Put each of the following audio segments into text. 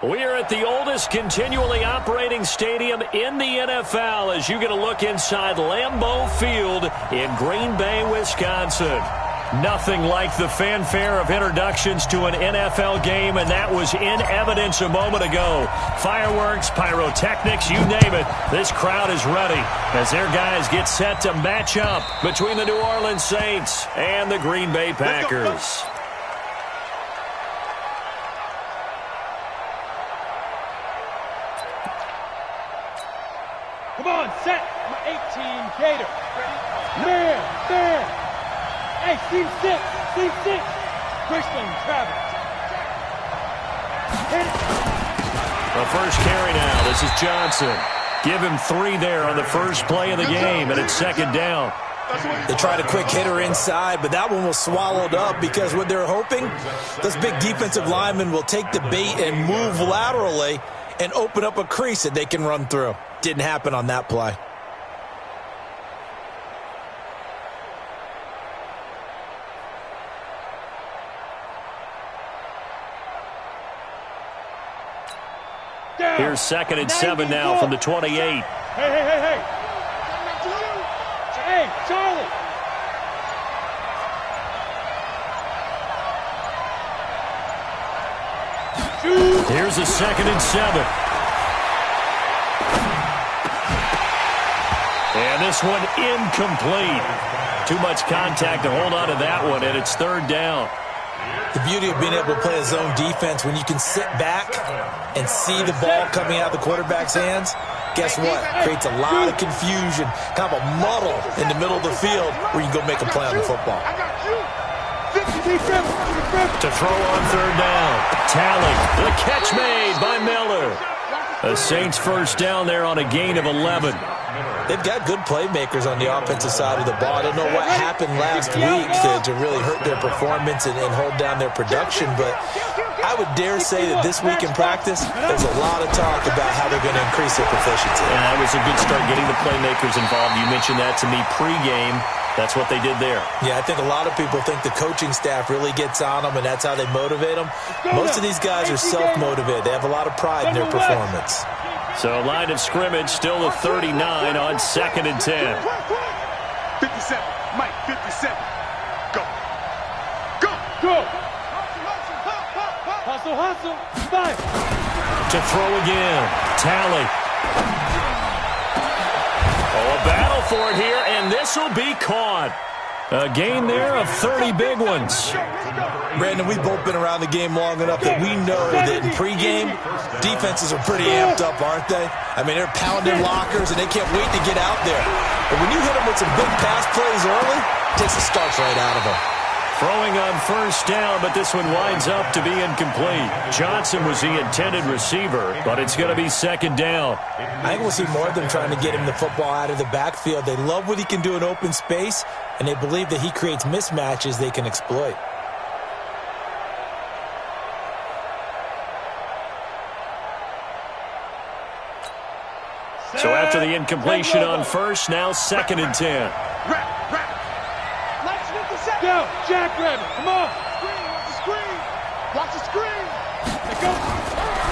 We're at the oldest continually operating stadium in the NFL as you get a look inside Lambeau Field in Green Bay, Wisconsin. Nothing like the fanfare of introductions to an NFL game, and that was in evidence a moment ago. Fireworks, pyrotechnics, you name it. This crowd is ready as their guys get set to match up between the New Orleans Saints and the Green Bay Packers. Come on, set. My 18 Gator. Man. Hey, team 6. Grayson Travis. Hit it. The first carry now. This is Johnson. Give him 3 there on the first play of the game, and it's second down. They tried a quick hitter inside, but that one was swallowed up because what they're hoping, those big defensive linemen will take the bait and move laterally and open up a crease that they can run through. Didn't happen on that play. Here's 2nd and 7 now from the 28. Hey. Hey, Charlie. Here's a 2nd and 7. And this one incomplete. Too much contact to hold on to that one, and it's 3rd down. The beauty of being able to play a zone defense, when you can sit back and see the ball coming out of the quarterback's hands, guess what? Creates a lot of confusion, kind of a muddle in the middle of the field where you can go make a play on the football. To throw on 3rd down. Talley. The catch made by Miller. The Saints first down there on a gain of 11. They've got good playmakers on the offensive side of the ball. I don't know what happened last week to really hurt their performance and hold down their production, but I would dare say that this week in practice, there's a lot of talk about how they're going to increase their proficiency. And that was a good start getting the playmakers involved. You mentioned that to me pregame. That's what they did there. Yeah, I think a lot of people think the coaching staff really gets on them, and that's how they motivate them. Most of these guys are self-motivated. They have a lot of pride in their performance. So line of scrimmage still a 39 on 2nd and 10. 57, Mike, 57. Go. Hustle. 5. To throw again. Talley. Oh, a battle for it here, and this will be caught. A gain there of 30 big ones. Brandon, we've both been around the game long enough that we know that in pregame, defenses are pretty amped up, aren't they? I mean, they're pounding lockers, and they can't wait to get out there. But when you hit them with some big pass plays early, it takes the starch right out of them. Throwing on first down, but this one winds up to be incomplete. Johnson was the intended receiver, but it's going to be 2nd down. I think we'll see more of them trying to get him the football out of the backfield. They love what he can do in open space, and they believe that he creates mismatches they can exploit. So after the incompletion on first, now 2nd and 10. Go, Jackrabbit, come on. Watch the screen. Go.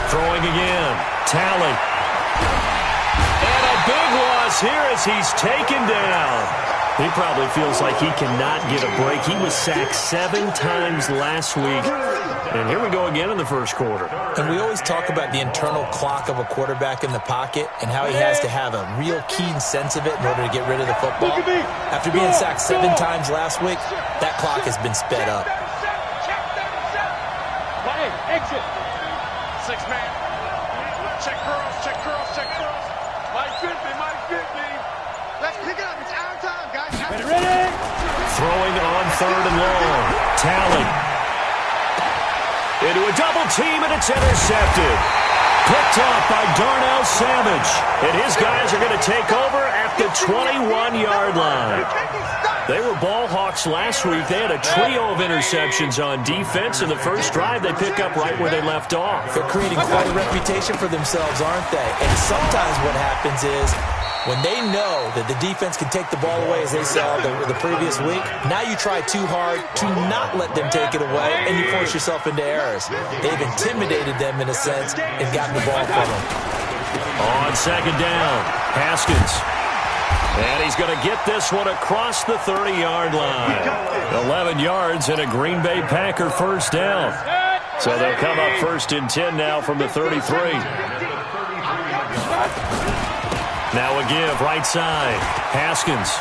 Throwing again. Talley. And a big loss here as he's taken down. He probably feels like he cannot get a break. He was sacked 7 times last week. And here we go again in the first quarter. And we always talk about the internal clock of a quarterback in the pocket and how he has to have a real keen sense of it in order to get rid of the football. After being sacked 7 times last week, that clock has been sped up. Hey, exit. 6-man. Check girls. Mike 50. Let's pick it up. It's our time, guys. Ready? Throwing on 3rd and long. Talley. Into a double team, and it's intercepted. Picked up by Darnell Savage. And his guys are going to take over at the 21-yard line. They were ball hawks last week. They had a trio of interceptions on defense. In the first drive, they pick up right where they left off. They're creating quite a reputation for themselves, aren't they? And sometimes what happens is When they know that the defense can take the ball away, as they saw the previous week, now you try too hard to not let them take it away, and you force yourself into errors. They've intimidated them, in a sense, and gotten the ball from them. On second down, Haskins. And he's going to get this one across the 30-yard line. 11 yards and a Green Bay Packer first down. So they'll come up first and 10 now from the 33. Now a give, right side. Haskins.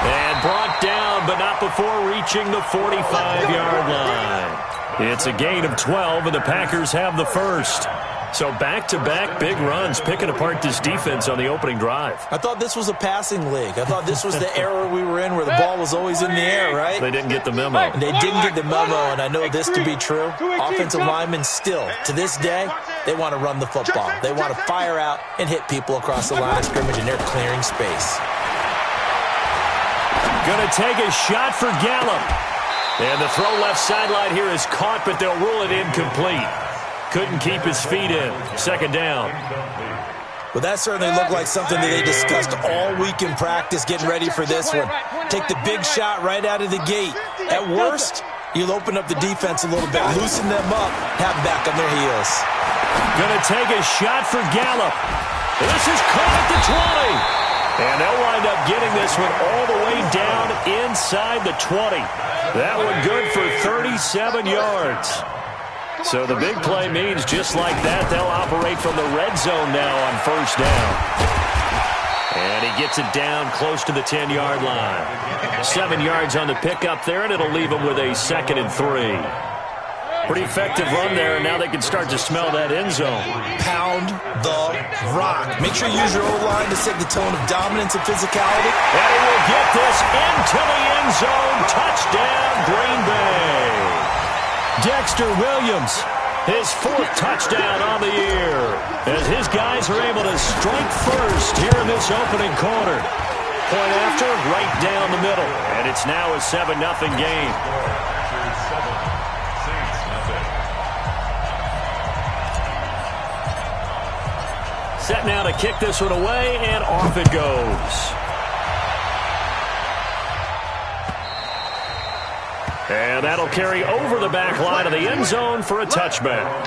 And brought down, but not before reaching the 45-yard line. It's a gain of 12, and the Packers have the first. So back-to-back big runs, picking apart this defense on the opening drive. I thought this was a passing league. I thought this was the era we were in where the ball was always in the air, right? They didn't get the memo. And they didn't get the memo, and I know this to be true. Offensive linemen still, to this day, they want to run the football. They want to fire out and hit people across the line of scrimmage, and they're clearing space. Going to take a shot for Gallup. And the throw left sideline here is caught, but they'll rule it incomplete. Couldn't keep his feet in. Second down. Well, that certainly looked like something that they discussed all week in practice, getting ready for this one. Take the big shot right out of the gate. At worst, you'll open up the defense a little bit, loosen them up, have them back on their heels. Going to take a shot for Gallup. This is caught at the 20. And they'll wind up getting this one all the way down inside the 20. That one good for 37 yards. So the big play means just like that, they'll operate from the red zone now on first down. And he gets it down close to the 10-yard line. 7 yards on the pickup there, and it'll leave him with a 2nd and 3. Pretty effective run there, and now they can start to smell that end zone. Pound the rock. Make sure you use your O-line to set the tone of dominance and physicality. And he will get this into the end zone. Touchdown, Green Bay. Dexter Williams, his 4th touchdown on the year, as his guys are able to strike first here in this opening quarter. Point after, right down the middle, and it's now a 7-0 game. Set now to kick this one away, and off it goes. And that'll carry over the back line of the end zone for a touchback.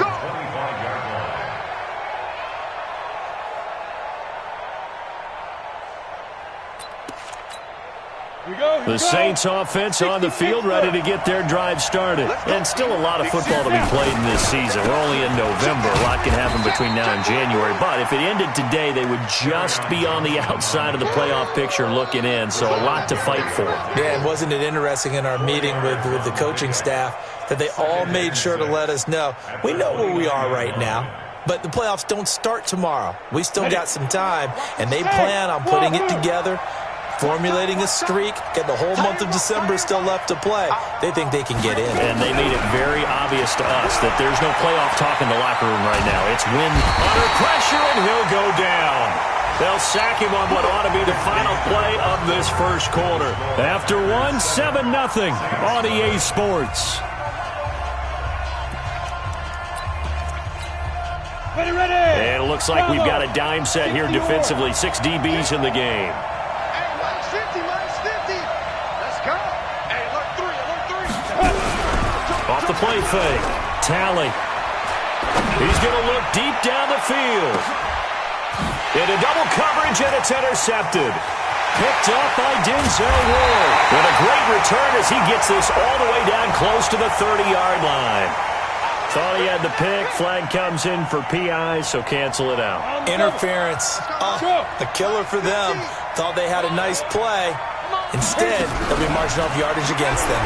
The Saints offense on the field, ready to get their drive started. And still a lot of football to be played in this season. We're only in November. A lot can happen between now and January. But if it ended today, they would just be on the outside of the playoff picture looking in. So a lot to fight for. Yeah, and wasn't it interesting in our meeting with the coaching staff that they all made sure to let us know, we know where we are right now, but the playoffs don't start tomorrow. We still got some time, and they plan on putting it together, formulating a streak, get the whole month of December still left to play. They think they can get in. And they made it very obvious to us that there's no playoff talk in the locker room right now. It's win under pressure, and he'll go down. They'll sack him on what ought to be the final play of this first quarter. After one, 7-0 on EA Sports. Ready. And it looks like we've got a dime set here defensively. 6 DBs in the game. Off the play fake. Talley. He's going to look deep down the field. Into double coverage, and it's intercepted. Picked up by Denzel Ward. And a great return as he gets this all the way down close to the 30-yard line. Thought he had the pick. Flag comes in for PI, so cancel it out. Interference. A killer for them. Thought they had a nice play. Instead, they'll be marching off yardage against them.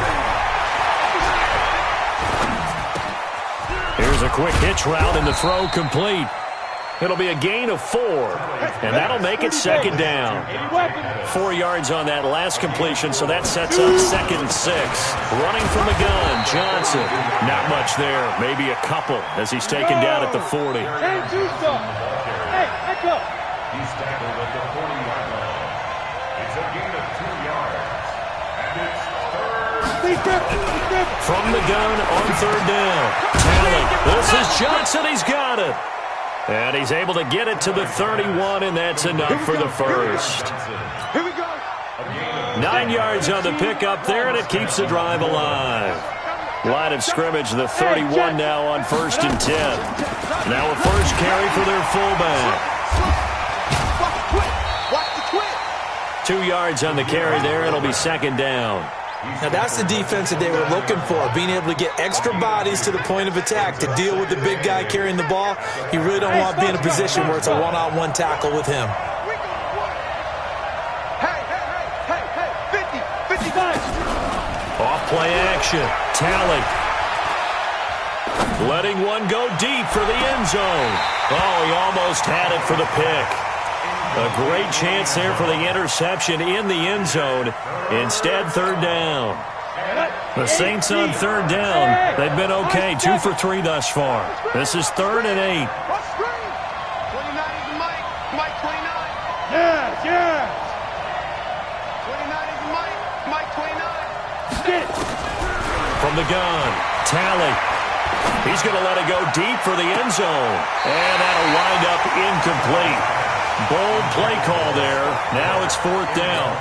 Here's a quick hitch route, and the throw complete. It'll be a gain of 4, and that'll make it 2nd down. 4 yards on that last completion, so that sets up 2nd and 6. Running from the gun, Johnson. Not much there, maybe a couple as he's taken down at the 40. Hey, back up. He's tackled at the 40-yard line. It's a gain of 2 yards, and it's third. From the gun on 3rd down. Talley. This is Johnson. He's got it. And he's able to get it to the 31, and that's enough for the first. Here we go. 9 yards on the pickup there, and it keeps the drive alive. Line of scrimmage, the 31 now on 1st and 10. Now a first carry for their fullback. 2 yards on the carry there. It'll be 2nd down. Now that's the defense that they were looking for, being able to get extra bodies to the point of attack to deal with the big guy carrying the ball. You really don't want to be in a position where it's a one-on-one tackle with him. Hey, 50. Off play action. Talley. Letting one go deep for the end zone. Oh, he almost had it for the pick. A great chance there for the interception in the end zone. Instead, 3rd down. The Saints on 3rd down. They've been okay, 2 for 3 thus far. This is 3rd and 8. 29 is the Mike. Mike 29. Yes, yes. 29 is the Mike. Mike 29. Get it. From the gun, Talley. He's going to let it go deep for the end zone. And that'll wind up incomplete. Bold play call there. Now it's 4th down.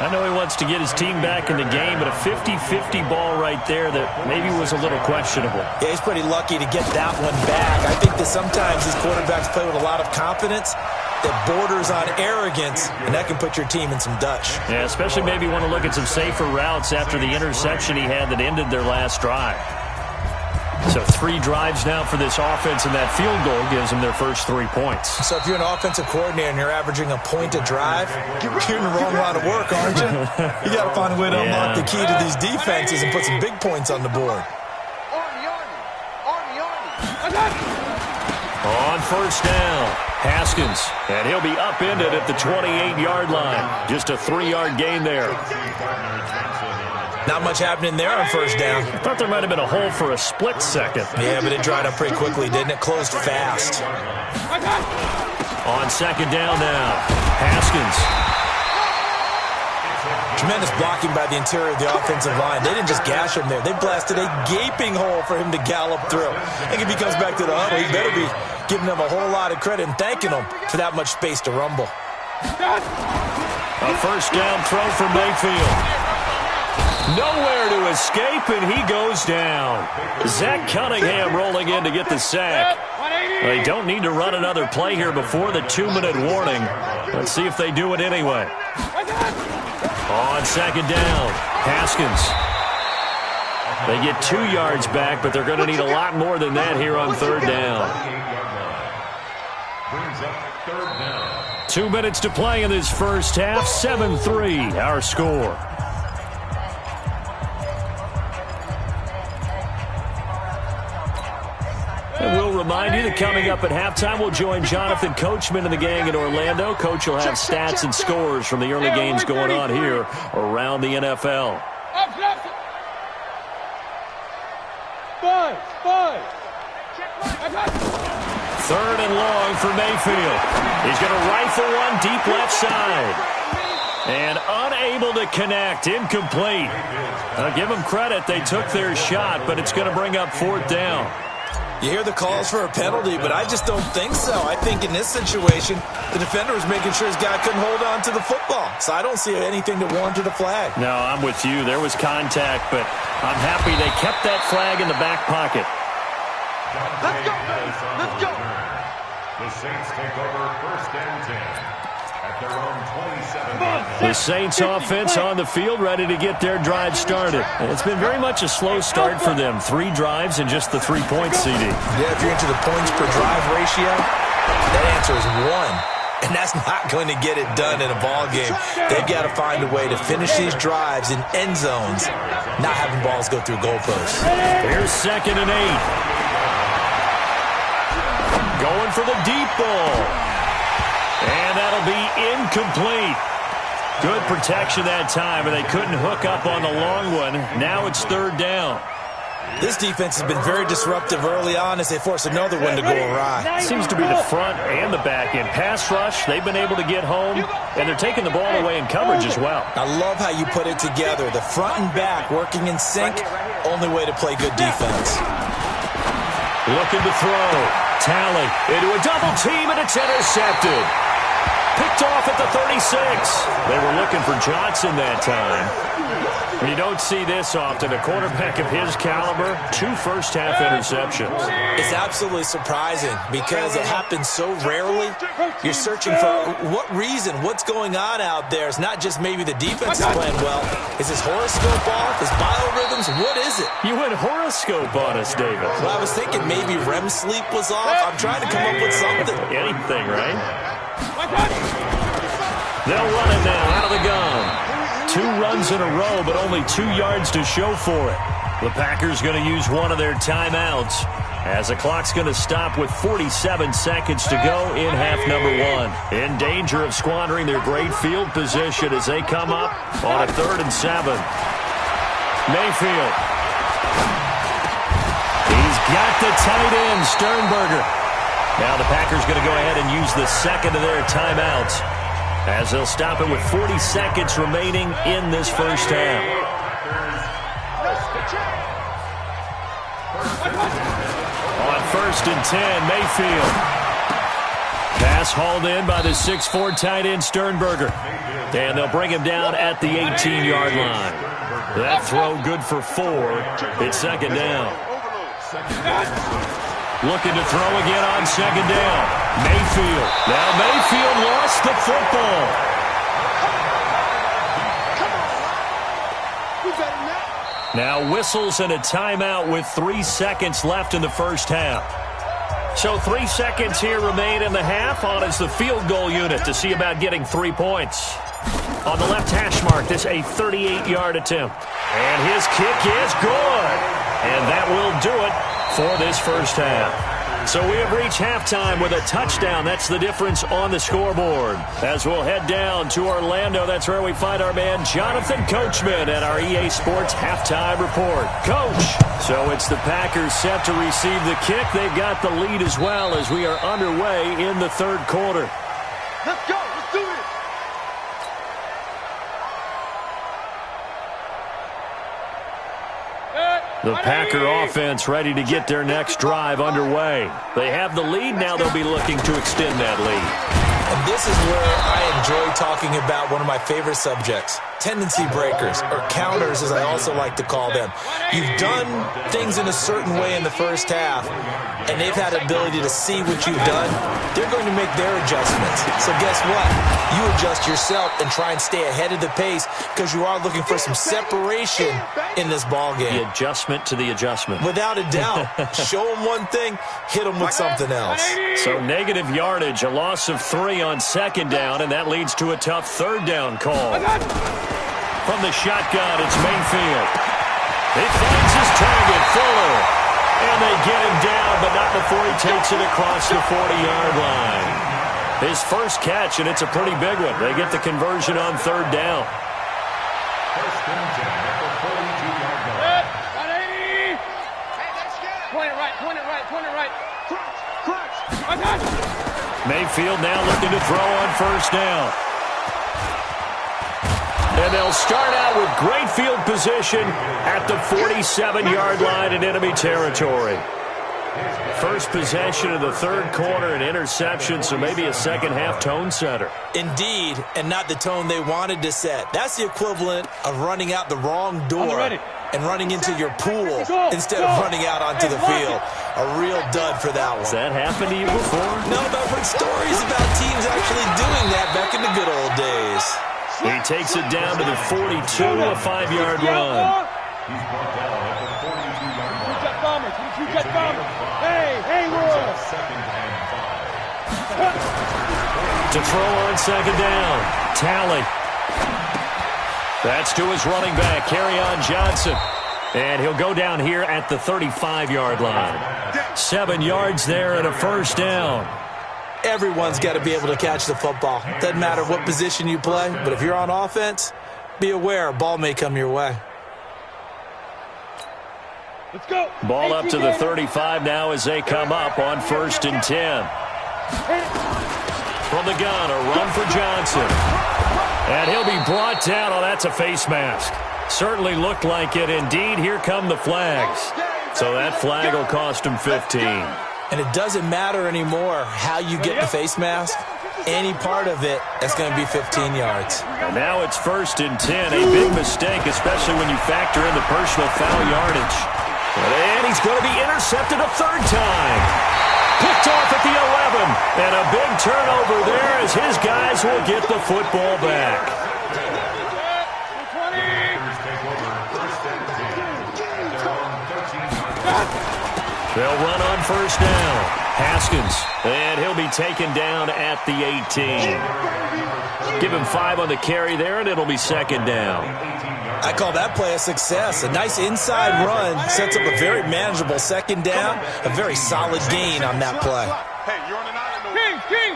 I know he wants to get his team back in the game, but a 50-50 ball right there that maybe was a little questionable. Yeah, he's pretty lucky to get that one back. I think that sometimes these quarterbacks play with a lot of confidence that borders on arrogance, and that can put your team in some Dutch. Yeah, especially maybe want to look at some safer routes after the interception he had that ended their last drive. So 3 drives now for this offense, and that field goal gives them their first 3 points. So if you're an offensive coordinator and you're averaging a point a drive, you're in the wrong line of work, aren't you? You got to find a way to unlock the key to these defenses and put some big points on the board. On 1st down, Haskins, and he'll be upended at the 28-yard line. Just a 3-yard gain there. Not much happening there on 1st down. I thought there might have been a hole for a split second. Yeah, but it dried up pretty quickly, didn't it? Closed fast. On 2nd down now, Haskins. Tremendous blocking by the interior of the offensive line. They didn't just gash him there. They blasted a gaping hole for him to gallop through. I think if he comes back to the huddle, he better be giving them a whole lot of credit and thanking them for that much space to rumble. A 1st down throw for Mayfield. Nowhere to escape, and he goes down. Zach Cunningham rolling in to get the sack. They don't need to run another play here before the 2-minute warning. Let's see if they do it anyway. On 2nd down, Haskins. They get 2 yards back, but they're going to need a lot more than that here on 3rd down. 2 minutes to play in this first half. 7-3, our score. And we'll remind you that coming up at halftime, we'll join Jonathan Coachman and the gang in Orlando. Coach will have stats and scores from the early games going on here around the NFL. Five. 3rd and long for Mayfield. He's going to rifle one deep left side. And unable to connect, incomplete. I'll give them credit. They took their shot, but it's going to bring up 4th down. You hear the calls for a penalty, but I just don't think so. I think in this situation, the defender was making sure his guy couldn't hold on to the football. So I don't see anything that warranted a flag. No, I'm with you. There was contact, but I'm happy they kept that flag in the back pocket. Let's go, baby. Let's go. The Saints take over 1st and 10 at their own 27. The Saints offense on the field, ready to get their drive started. And it's been very much a slow start for them. 3 drives and just the 3-point CD. Yeah, if you're into the points per drive ratio, that answer is 1. And that's not going to get it done in a ball game. They've got to find a way to finish these drives in end zones, not having balls go through goalposts. Here's 2nd and 8. Going for the deep ball. And that'll be incomplete. Good protection that time, and they couldn't hook up on the long one. Now it's 3rd down. This defense has been very disruptive early on as they force another one to go awry. Seems to be the front and the back end. Pass rush, they've been able to get home, and they're taking the ball away in coverage as well. I love how you put it together. The front and back working in sync, only way to play good defense. Looking to throw. Talley into a double team, and it's intercepted. Picked off at the 36. They were looking for Johnson that time. You don't see this often. A quarterback of his caliber, 2 first-half interceptions. It's absolutely surprising because it happens so rarely. You're searching for what reason, what's going on out there. It's not just maybe the defense is playing well. Is his horoscope off? His biorhythms? What is it? You went horoscope on us, David. Well, I was thinking maybe REM sleep was off. I'm trying to come up with something. Anything, right? They'll run it now out of the gun. 2 runs in a row, but only 2 yards to show for it. The Packers going to use one of their timeouts as the clock's going to stop with 47 seconds to go in half number 1. In danger of squandering their great field position as they come up on a 3rd and 7. Mayfield. He's got the tight end, Sternberger. Now the Packers going to go ahead and use the second of their timeouts as they'll stop it with 40 seconds remaining in this first half. On 1st and 10, Mayfield. Pass hauled in by the 6'4" tight end Sternberger. And they'll bring him down at the 18-yard line. That throw good for 4. It's 2nd down. Looking to throw again on 2nd down. Mayfield. Now Mayfield lost the football. Now whistles and a timeout with 3 seconds left in the first half. So 3 seconds here remain in the half. On is the field goal unit to see about getting 3 points. On the left hash mark, this a 38-yard attempt. And his kick is good. And that will do it for this first half. So we have reached halftime with a touchdown. That's the difference on the scoreboard. As we'll head down to Orlando, that's where we find our man Jonathan Coachman at our EA Sports Halftime Report. Coach, so it's the Packers set to receive the kick. They've got the lead as well as we are underway in the 3rd quarter. Let's go. Let's do it. The Packer offense ready to get their next drive underway. They have the lead. Now they'll be looking to extend that lead. And this is where I enjoy talking about one of my favorite subjects, tendency breakers, or counters as I also like to call them. You've done things in a certain way in the first half, and they've had the ability to see what you've done. They're going to make their adjustments. So guess what? You adjust yourself and try and stay ahead of the pace because you are looking for some separation in this ball game. The adjustment to the adjustment. Without a doubt. Show them one thing, hit them with something else. So negative yardage, a loss of 3 on 2nd down, and that leads to a tough 3rd down call. From the shotgun, it's Mayfield. He finds his target, Fuller. And they get him down, but not before he takes it across the 40-yard line. His first catch, and it's a pretty big one. They get the conversion on 3rd down. First and 10 at the 42-yard line. 180. Hey, that's good. Point it right, point it right, point it right. Crunch. Mayfield now looking to throw on 1st down. And they'll start out with great field position at the 47-yard line in enemy territory. First possession of the 3rd quarter, an interception, so maybe a second-half tone setter. Indeed, and not the tone they wanted to set. That's the equivalent of running out the wrong door and running into your pool instead of running out onto the field. A real dud for that one. Has that happened to you before? No, but I've heard stories about teams actually doing that back in the good old days. He takes it down to the 42, a 5-yard run. He's brought down at the 42-yard line. Jet bombers. Jet bombers. Hey, Hayward. Second and 5. To throw on 2nd down, Talley. That's to his running back, Kerryon Johnson. And he'll go down here at the 35-yard line. 7 yards there and a 1st down. Everyone's got to be able to catch the football. Doesn't matter what position you play, but if you're on offense, be aware a ball may come your way. Let's go. Ball up to the 35 now as they come up on 1st and 10. From the gun, a run for Johnson. And he'll be brought down. Oh, that's a face mask. Certainly looked like it. Indeed, here come the flags. So that flag will cost him 15. And it doesn't matter anymore how you get the face mask. Any part of it, that's going to be 15 yards. And now it's 1st and 10. A big mistake, especially when you factor in the personal foul yardage. And he's going to be intercepted a 3rd time. Picked off at the 11. And a big turnover there as his guys will get the football back. They'll run on 1st down. Haskins, and he'll be taken down at the 18. Give him 5 on the carry there, and it'll be 2nd down. I call that play a success. A nice inside run sets up a very manageable 2nd down. A very solid gain on that play. Hey, you're on an island. King!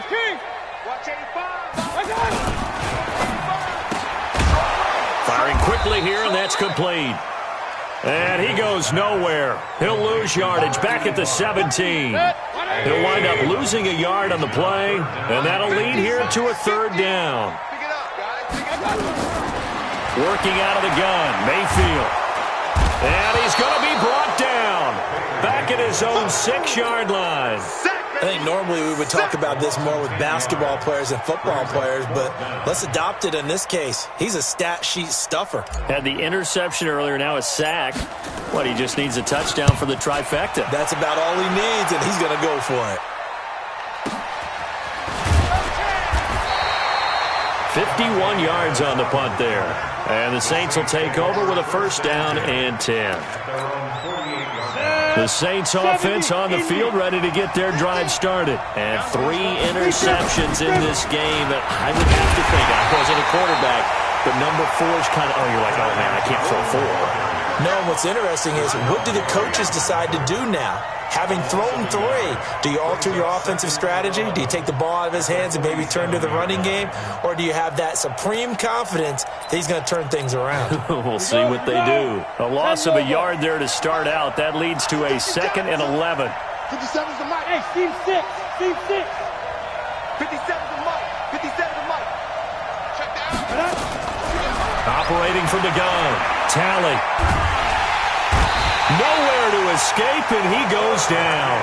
Watch 85. Firing quickly here, and that's complete. And he goes nowhere. He'll lose yardage back at the 17. He'll wind up losing a yard on the play, and that'll lead here to a 3rd down. Pick it up, guys. Working out of the gun, Mayfield. And he's going to be brought down. Back at his own 6-yard line. I think normally we would talk about this more with basketball players and football players, but let's adopt it in this case. He's a stat sheet stuffer. Had the interception earlier, now a sack. What, he just needs a touchdown for the trifecta. That's about all he needs, and he's going to go for it. 51 yards on the punt there. And the Saints will take over with a 1st down and 10. The Saints offense on the field ready to get their drive started. And 3 interceptions in this game. I would have to think, I wasn't a quarterback, but number 4 is kind of, you're like, oh man, I can't throw 4. No, what's interesting is, what do the coaches decide to do now? Having thrown 3, do you alter your offensive strategy? Do you take the ball out of his hands and maybe turn to the running game? Or do you have that supreme confidence that he's going to turn things around? We'll see what they do. A loss of a yard there to start out. That leads to a 2nd and 11. 57's the mic. Hey, Team 6. 57's the mic. 57's the mic. Check down. Operating from the gun. Talley. Nowhere to escape, and he goes down.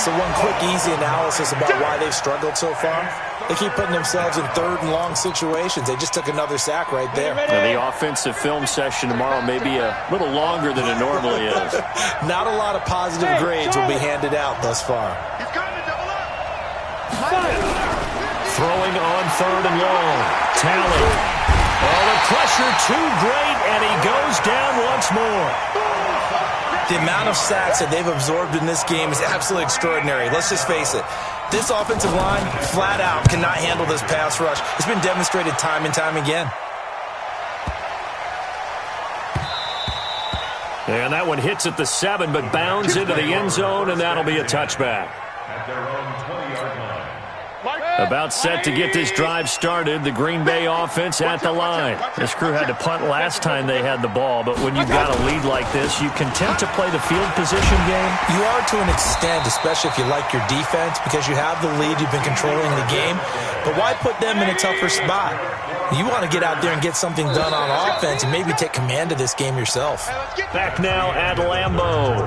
So one quick, easy analysis about why they've struggled so far. They keep putting themselves in 3rd and long situations. They just took another sack right there. Now, the offensive film session tomorrow may be a little longer than it normally is. Not a lot of positive grades will be handed out thus far. He's coming to double up. Throwing on 3rd and long. Talley. Oh, the pressure too great, and he goes down once more. The amount of sacks that they've absorbed in this game is absolutely extraordinary. Let's just face it. This offensive line, flat out, cannot handle this pass rush. It's been demonstrated time and time again. And that one hits at the 7, but bounds into the end zone, and that'll be a touchback. At their own 20-yard line. About set to get this drive started, the Green Bay offense at the line. This crew had to punt last time they had the ball, but when you've got a lead like this, you content to play the field position game? You are to an extent, especially if you like your defense, because you have the lead, you've been controlling the game. But why put them in a tougher spot? You want to get out there and get something done on offense and maybe take command of this game yourself. Back now at Lambeau.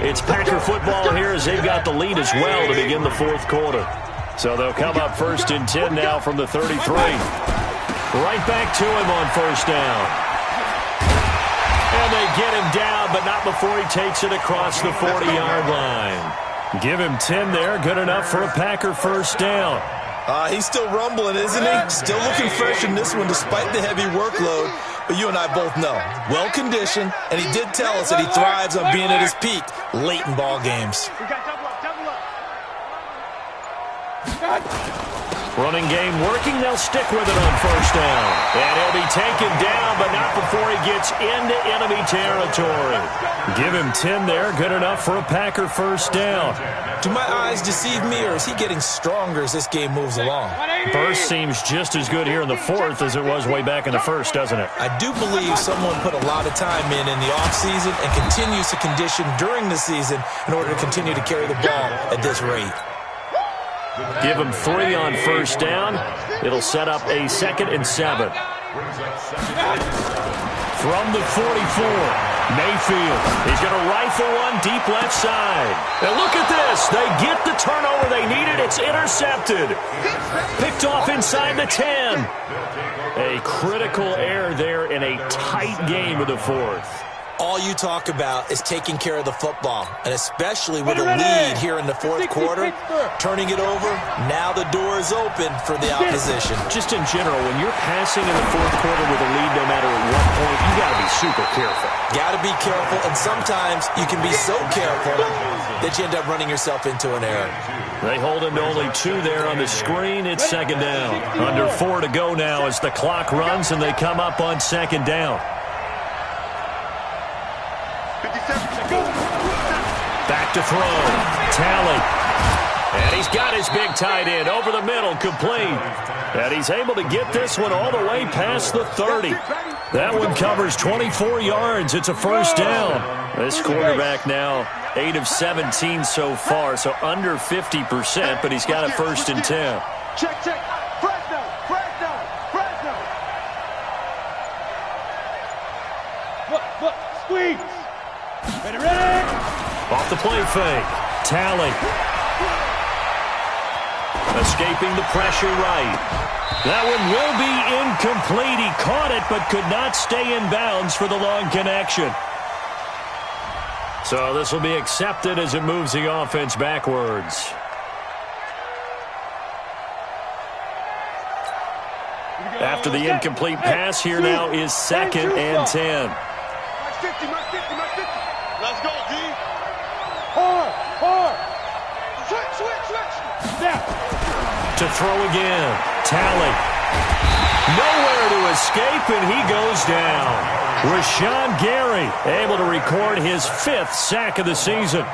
It's Packer football here as they've got the lead as well to begin the 4th quarter. So they'll come up 1st and 10 now from the 33. Right back to him on 1st down. And they get him down, but not before he takes it across the 40-yard line. Give him 10 there, good enough for a Packer 1st down. He's still rumbling, isn't he? Still looking fresh in this one despite the heavy workload. But you and I both know, well-conditioned, and he did tell us that he thrives on being at his peak late in ball games. Running game working. They'll stick with it on 1st down. And he'll be taken down, but not before he gets into enemy territory. Give him 10 there. Good enough for a Packer 1st down. Do my eyes deceive me, or is he getting stronger as this game moves along? Burst seems just as good here in the 4th as it was way back in the 1st, doesn't it? I do believe someone put a lot of time in the offseason and continues to condition during the season in order to continue to carry the ball at this rate. Give him 3 on 1st down. It'll set up a 2nd and 7. From the 44, Mayfield. He's going to rifle one deep left side. And look at this. They get the turnover they needed. It's intercepted. Picked off inside the 10. A critical error there in a tight game of the fourth. All you talk about is taking care of the football, and especially with a lead here in the fourth quarter, turning it over, now the door is open for the opposition. Just in general, when you're passing in the fourth quarter with a lead, no matter at what point, you got to be super careful. Got to be careful, and sometimes you can be so careful that you end up running yourself into an error. They hold him to only 2 there on the screen. It's second down. Under 4 to go now as the clock runs, and they come up on second down. Back to throw. Talley. And he's got his big tight end over the middle, complete. And he's able to get this one all the way past the 30. That one covers 24 yards. It's a first down. This quarterback now 8 of 17 so far, so under 50%, but he's got a first and 10. Check. Fresno. Look. Squeeze. Ready. Off the play fake. Talley. Escaping the pressure right. That one will be incomplete. He caught it but could not stay in bounds for the long connection. So this will be accepted as it moves the offense backwards. After the incomplete pass, here now is second and 10. Let's go, D. Hard. Switch. Snap. To throw again. Talley. Nowhere to escape, and he goes down. Rashawn Gary able to record his 5th sack of the season.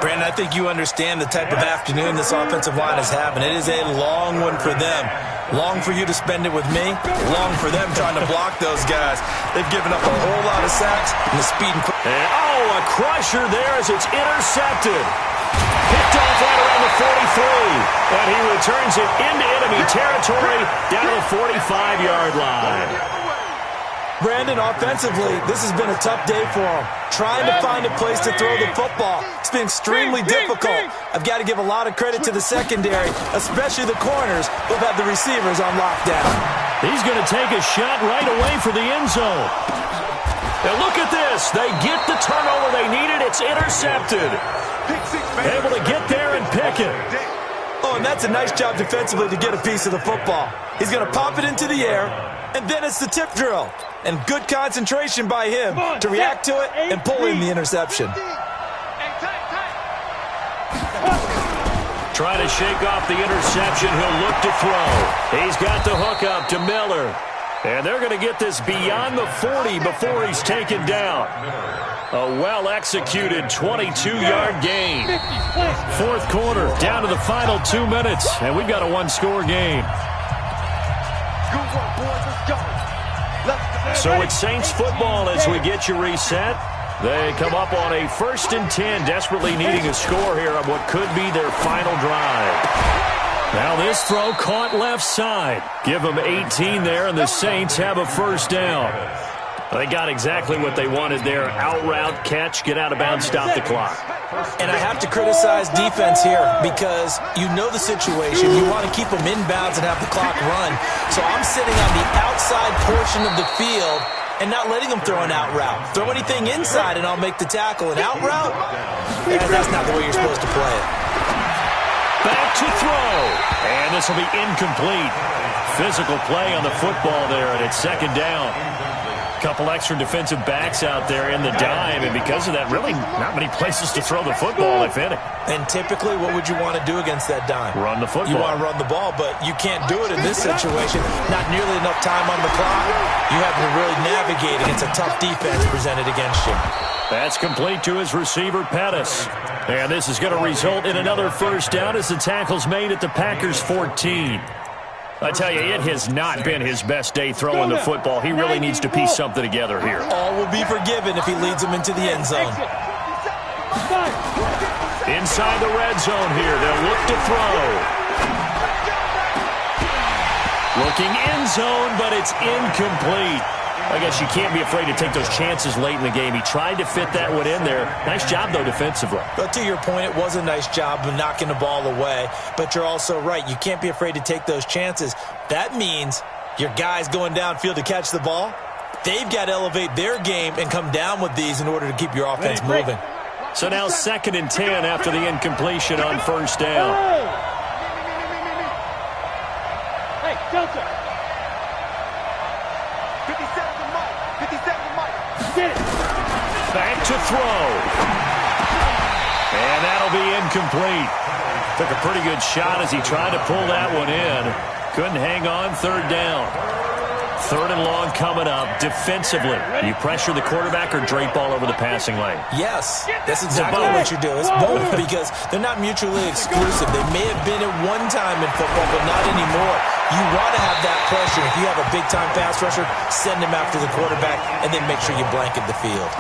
Brandon, I think you understand the type of afternoon this offensive line is having. It is a long one for them. Long for you to spend it with me. Long for them trying to block those guys. They've given up a whole lot of sacks and the speed and a crusher there as it's intercepted. Picked off right around the 43. And he returns it into enemy territory down to the 45-yard line. Brandon, offensively, this has been a tough day for him. Trying to find a place to throw the football. It's been extremely difficult. I've got to give a lot of credit to the secondary, especially the corners who've had the receivers on lockdown. He's going to take a shot right away for the end zone. Now look at this. They get the turnover they needed. It's intercepted. Able to get there and pick it. Oh, and that's a nice job defensively to get a piece of the football. He's going to pop it into the air, and then it's the tip drill. And good concentration by him to react to it and pull in the interception. Trying to shake off the interception. He'll look to throw. He's got the hook up to Miller. And they're going to get this beyond the 40 before he's taken down. A well-executed 22-yard gain. Fourth quarter, down to the final 2 minutes. And we've got a one-score game. Good work, boys. Let's go. So it's Saints football as we get you reset. They come up on a 1st and 10, desperately needing a score here on what could be their final drive. Now this throw caught left side. Give them 18 there, and the Saints have a first down. They got exactly what they wanted there. Out route, catch, get out of bounds, stop the clock. And I have to criticize defense here because you know the situation. You want to keep them inbounds and have the clock run. So I'm sitting on the outside portion of the field and not letting them throw an out route. Throw anything inside and I'll make the tackle. An out route? That's not the way you're supposed to play it. Back to throw. And this will be incomplete. Physical play on the football there, and it's second down. Couple extra defensive backs out there in the dime, and because of that, really not many places to throw the football, if any. And typically, what would you want to do against that dime? Run the football. You want to run the ball, but you can't do it in this situation. Not nearly enough time on the clock. You have to really navigate against a tough defense presented against you. That's complete to his receiver, Pettis. And this is going to result in another first down as the tackle's made at the Packers' 14. I tell you, it has not been his best day throwing the football. He really needs to piece something together here. All will be forgiven if he leads them into the end zone. Inside the red zone here, they'll look to throw. Looking end zone, but it's incomplete. I guess you can't be afraid to take those chances late in the game. He tried to fit that one in there. Nice job, though, defensively. But to your point, it was a nice job of knocking the ball away. But you're also right. You can't be afraid to take those chances. That means your guys going downfield to catch the ball, they've got to elevate their game and come down with these in order to keep your offense moving. So now 2nd and 10 after the incompletion on first down. Hey, Delta. 57 Mike. 57 Mike. Get it. Back to throw. And that'll be incomplete. Took a pretty good shot as he tried to pull that one in. Couldn't hang on 3rd down. 3rd and long coming up. Defensively, you pressure the quarterback or drape all over the passing lane? Yes, that's exactly what you do. It's both because they're not mutually exclusive. They may have been at one time in football, but not anymore. You want to have that pressure. If you have a big-time pass rusher, send him after the quarterback, and then make sure you blanket the field.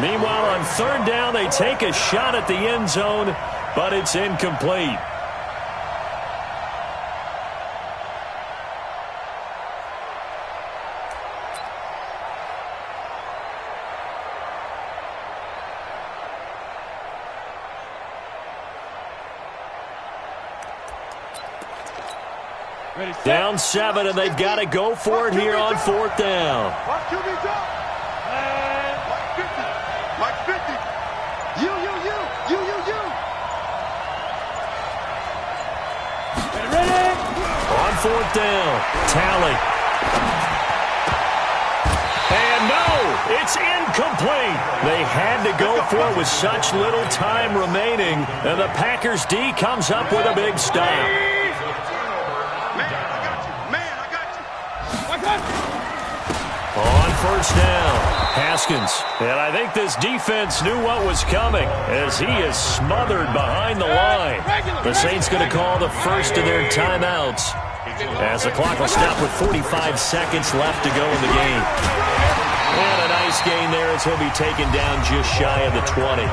Meanwhile, on 3rd down, they take a shot at the end zone, but it's incomplete. Down 7, and they've got to go for it here on 4th down. Watch QB drop. Mike 50. Mike 50. You. Ready? On 4th down, Talley. And no, it's incomplete. They had to go for it with such little time remaining, and the Packers D comes up with a big stop. On 1st down, Haskins. And I think this defense knew what was coming as he is smothered behind the line. The Saints going to call the first of their timeouts as the clock will stop with 45 seconds left to go in the game. And a nice gain there as he'll be taken down just shy of the 20.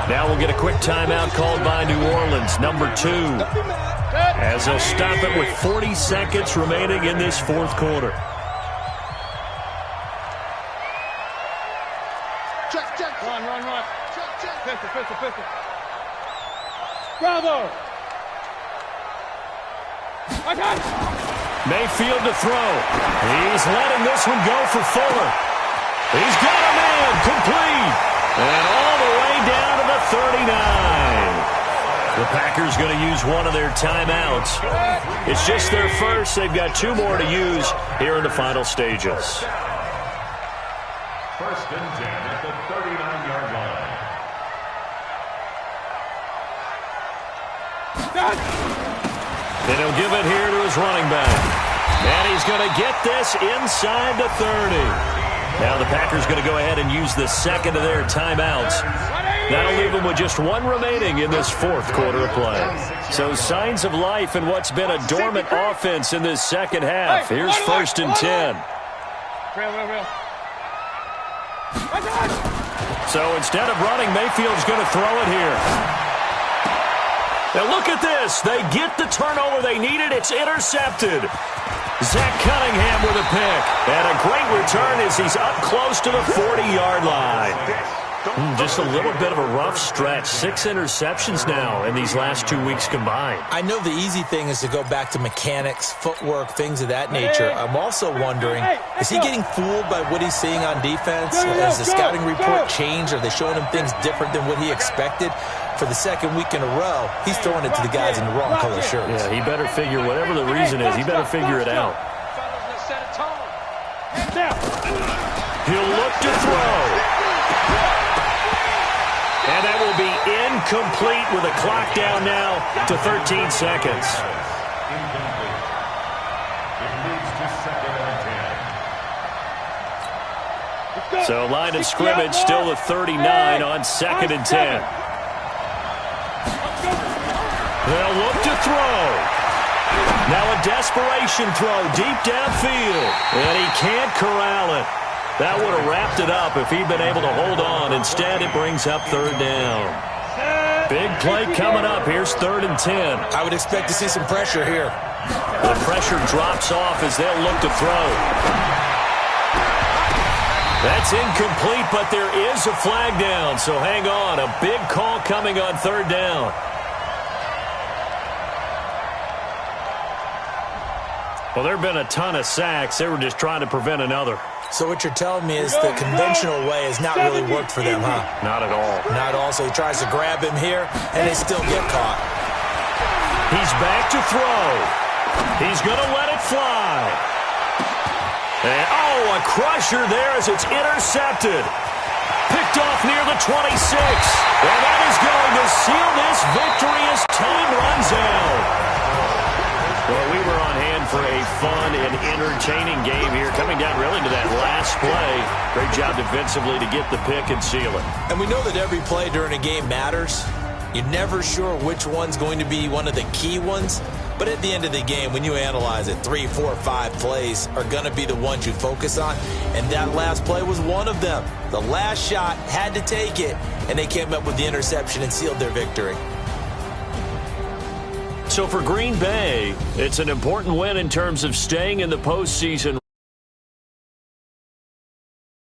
Now we'll get a quick timeout called by New Orleans, number 2. As they'll stop it with 40 seconds remaining in this 4th quarter. Run. Pistol. Bravo. I got it. Mayfield to throw. He's letting this one go for Fuller. He's got a man complete. And all the way down to the 39. The Packers going to use one of their timeouts. It's just their first. They've got 2 more to use here in the final stages. 1st and 10 at the 39-yard line. Then he'll give it here to his running back. And he's going to get this inside the 30. Now the Packers going to go ahead and use the 2nd of their timeouts. That'll leave them with just 1 remaining in this 4th quarter of play. So signs of life in what's been a dormant offense in this 2nd half. Here's 1st and 10. Real. So instead of running, Mayfield's going to throw it here. Now look at this. They get the turnover they needed. It's intercepted. Zach Cunningham with a pick. And a great return as he's up close to the 40-yard line. Just a little bit of a rough stretch. 6 interceptions now in these last 2 weeks combined. I know the easy thing is to go back to mechanics, footwork, things of that nature. I'm also wondering, is he getting fooled by what he's seeing on defense? Has the scouting report changed? Are they showing him things different than what he expected? For the 2nd week in a row, he's throwing it to the guys in the wrong color shirts. Yeah, he better figure, whatever the reason is, he better figure it out. He'll look to throw. And that will be incomplete with a clock down now to 13 seconds. Incomplete. It moves to 2nd and 10. So line of scrimmage still the 39 on 2nd and 10. They'll look to throw. Now a desperation throw deep downfield. And he can't corral it. That would have wrapped it up if he'd been able to hold on. Instead, it brings up 3rd down. Big play coming up. Here's 3rd and 10. I would expect to see some pressure here. The pressure drops off as they'll look to throw. That's incomplete, but there is a flag down, so hang on. A big call coming on third down. Well, there have been a ton of sacks. They were just trying to prevent another. So what you're telling me is the conventional way has not really worked for them, huh? Not at all. Not at all. So he tries to grab him here, and they still get caught. He's back to throw. He's going to let it fly. And, a crusher there as it's intercepted. Picked off near the 26. And that is going to seal this victory as time runs out. Well, we were on hand for a fun and entertaining game here, coming down really to that last play. Great job defensively to get the pick and seal it. And we know that every play during a game matters. You're never sure which one's going to be one of the key ones. But at the end of the game, when you analyze it, 3, 4, 5 plays are going to be the ones you focus on. And that last play was one of them. The last shot had to take it, and they came up with the interception and sealed their victory. So for Green Bay, it's an important win in terms of staying in the postseason.